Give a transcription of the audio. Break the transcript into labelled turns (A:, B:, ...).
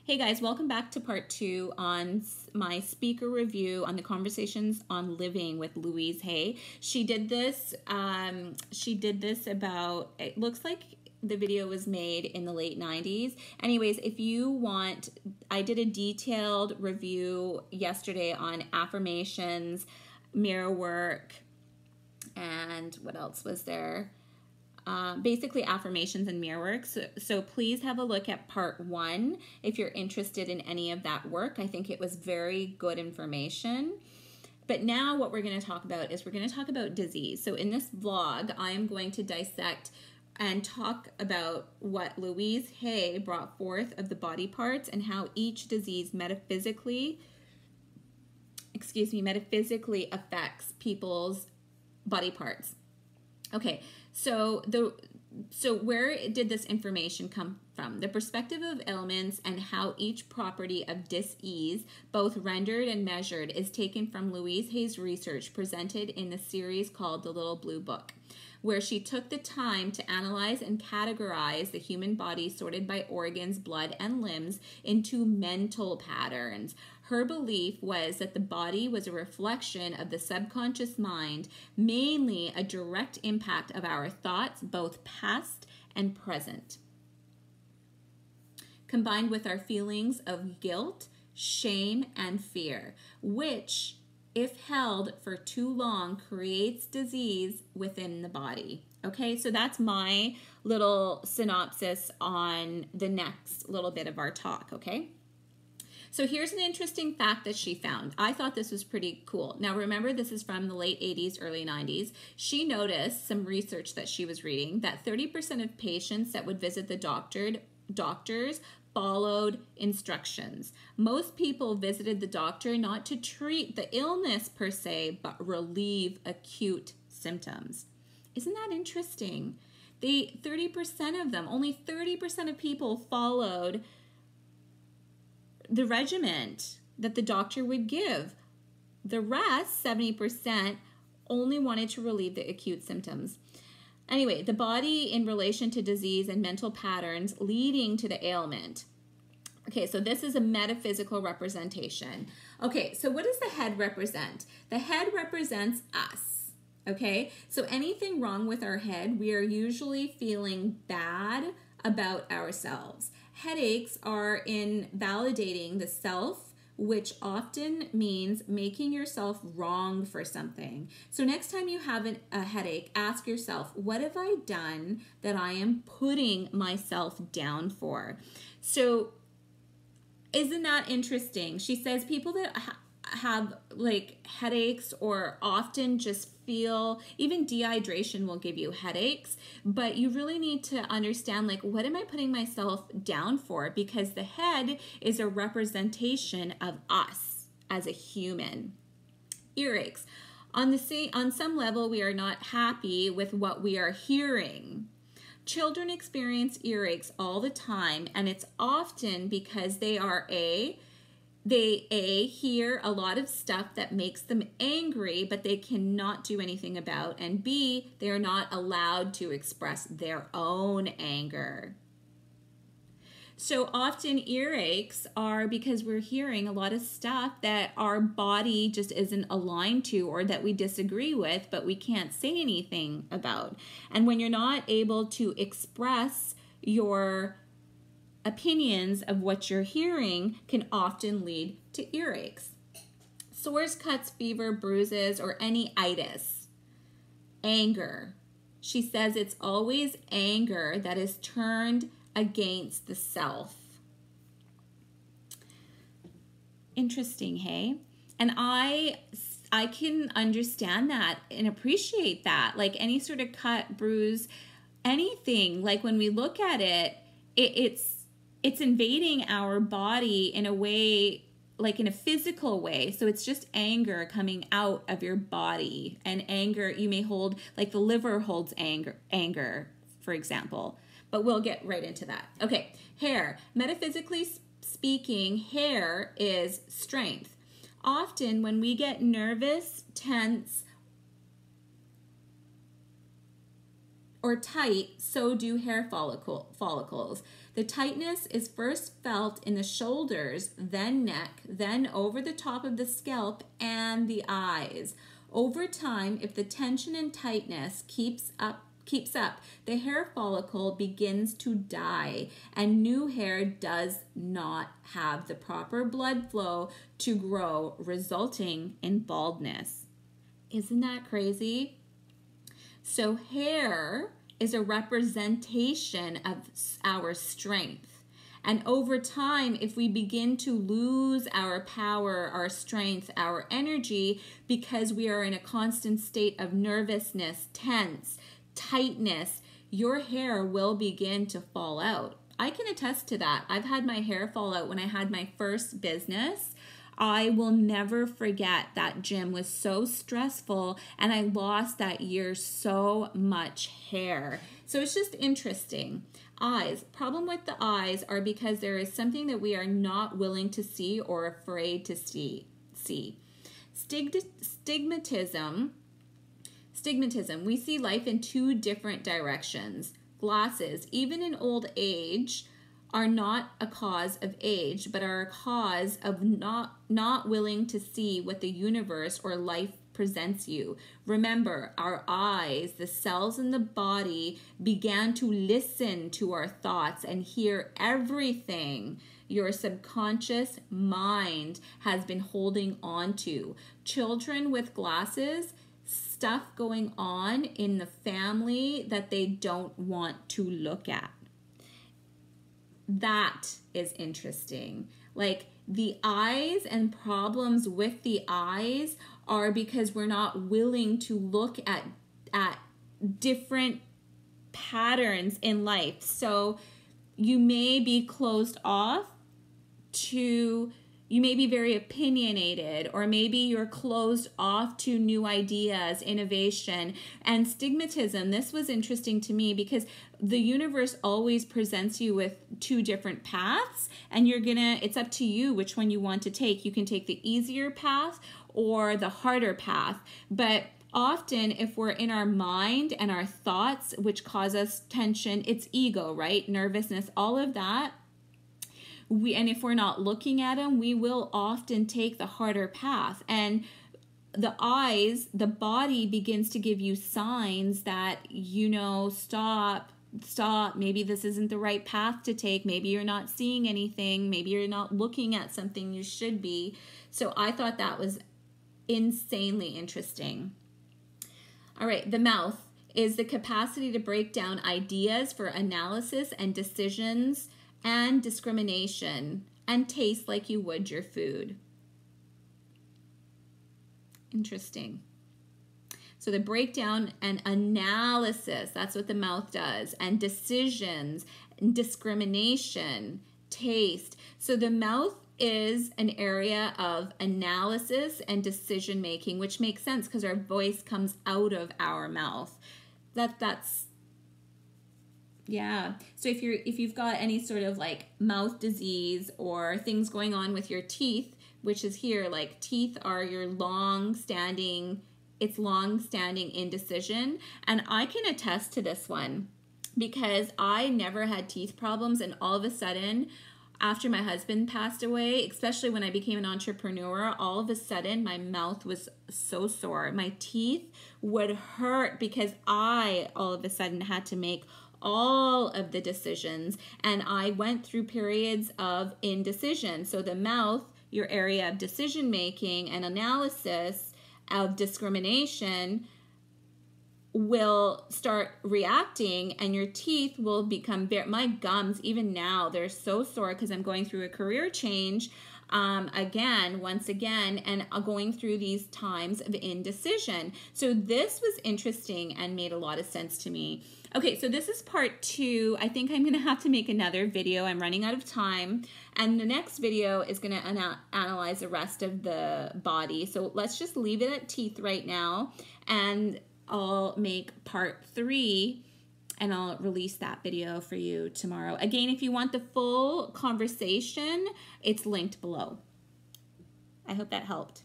A: Hey guys, welcome back to part 2 on my speaker review on the Conversations on Living with Louise Hay. She did this about, it looks like the video was made in the late 90s. Anyways, if you want, I did a detailed review yesterday on affirmations, mirror work, and what else was there? Basically affirmations and mirror work. So please have a look at part 1 if you're interested in any of that work. I think it was very good information. But now what we're going to talk about is we're going to talk about disease. So in this vlog, I'm going to dissect and talk about what Louise Hay brought forth of the body parts and how each disease metaphysically affects people's body parts. Okay, so where did this information come from? The perspective of ailments and how each property of dis-ease, both rendered and measured, is taken from Louise Hay's research presented in the series called The Little Blue Book, where she took the time to analyze and categorize the human body sorted by organs, blood, and limbs into mental patterns. Her belief was that the body was a reflection of the subconscious mind, mainly a direct impact of our thoughts, both past and present, combined with our feelings of guilt, shame, and fear, which, if held for too long, creates disease within the body. Okay, so that's my little synopsis on the next little bit of our talk, okay? So here's an interesting fact that she found. I thought this was pretty cool. Now remember, this is from the late 80s, early 90s. She noticed some research that she was reading that 30% of patients that would visit the doctors followed instructions. Most people visited the doctor not to treat the illness per se, but relieve acute symptoms. Isn't that interesting? Only 30% of people followed the regimen that the doctor would give. The rest, 70%, only wanted to relieve the acute symptoms. Anyway, the body in relation to disease and mental patterns leading to the ailment. Okay, so this is a metaphysical representation. Okay, so what does the head represent? The head represents us. Okay, so anything wrong with our head, we are usually feeling bad about ourselves. Headaches are in validating the self, which often means making yourself wrong for something. So next time you have a headache, ask yourself, what have I done that I am putting myself down for? So isn't that interesting? She says people that have like headaches or often just feel, even dehydration will give you headaches, but you really need to understand, like, what am I putting myself down for? Because the head is a representation of us as a human. Earaches. On some level, we are not happy with what we are hearing. Children experience earaches all the time, and it's often because they hear a lot of stuff that makes them angry, but they cannot do anything about, and B, they are not allowed to express their own anger. So often earaches are because we're hearing a lot of stuff that our body just isn't aligned to or that we disagree with, but we can't say anything about. And when you're not able to express your opinions of what you're hearing, can often lead to earaches. Sores, cuts, fever, bruises, or any itis. Anger. She says it's always anger that is turned against the self. Interesting, hey? And I can understand that and appreciate that. Like any sort of cut, bruise, anything, like when we look at it, it's invading our body in a way, like in a physical way. So it's just anger coming out of your body. And anger, you may hold, like the liver holds anger, for example. But we'll get right into that. Okay, hair. Metaphysically speaking, hair is strength. Often when we get nervous, tense, or tight, so do hair follicles. The tightness is first felt in the shoulders, then neck, then over the top of the scalp and the eyes. Over time, if the tension and tightness keeps up, the hair follicle begins to die and new hair does not have the proper blood flow to grow, resulting in baldness. Isn't that crazy? So hair is a representation of our strength. And over time, if we begin to lose our power, our strength, our energy, because we are in a constant state of nervousness, tense, tightness, your hair will begin to fall out. I can attest to that. I've had my hair fall out when I had my first business. I will never forget that gym was so stressful and I lost that year so much hair. So it's just interesting. Eyes. Problem with the eyes are because there is something that we are not willing to see or afraid to see. Stigmatism. We see life in two different directions. Glasses, even in old age, are not a cause of age, but are a cause of not willing to see what the universe or life presents you. Remember, our eyes, the cells in the body, began to listen to our thoughts and hear everything your subconscious mind has been holding on to. Children with glasses, stuff going on in the family that they don't want to look at. That is interesting. Like the eyes and problems with the eyes are because we're not willing to look at different patterns in life. So you may be closed off to, you may be very opinionated, or maybe you're closed off to new ideas, innovation, and stigmatism. This was interesting to me because the universe always presents you with two different paths, and it's up to you which one you want to take. You can take the easier path or the harder path, but often if we're in our mind and our thoughts, which cause us tension, it's ego, right? Nervousness, all of that. And if we're not looking at them, we will often take the harder path. And the eyes, the body begins to give you signs that, stop, maybe this isn't the right path to take. Maybe you're not seeing anything. Maybe you're not looking at something you should be. So I thought that was insanely interesting. All right, the mouth is the capacity to break down ideas for analysis and decisions and discrimination, and taste like you would your food. Interesting. So the breakdown and analysis, that's what the mouth does, and decisions, and discrimination, taste. So the mouth is an area of analysis and decision making, which makes sense because our voice comes out of our mouth. Yeah. So if you've got any sort of like mouth disease or things going on with your teeth, which is here, like teeth are your long-standing indecision. And I can attest to this one because I never had teeth problems, and all of a sudden, after my husband passed away, especially when I became an entrepreneur, all of a sudden my mouth was so sore. My teeth would hurt because I all of a sudden had to make all of the decisions, and I went through periods of indecision. So the mouth, your area of decision making and analysis of discrimination, will start reacting, and your teeth will become my gums even now, they're so sore because I'm going through a career change once again, and going through these times of indecision. So this was interesting and made a lot of sense to me. Okay, so this is part 2. I think I'm going to have to make another video. I'm running out of time. And the next video is going to analyze the rest of the body. So let's just leave it at teeth right now. And I'll make part 3 and I'll release that video for you tomorrow. Again, if you want the full conversation, it's linked below. I hope that helped.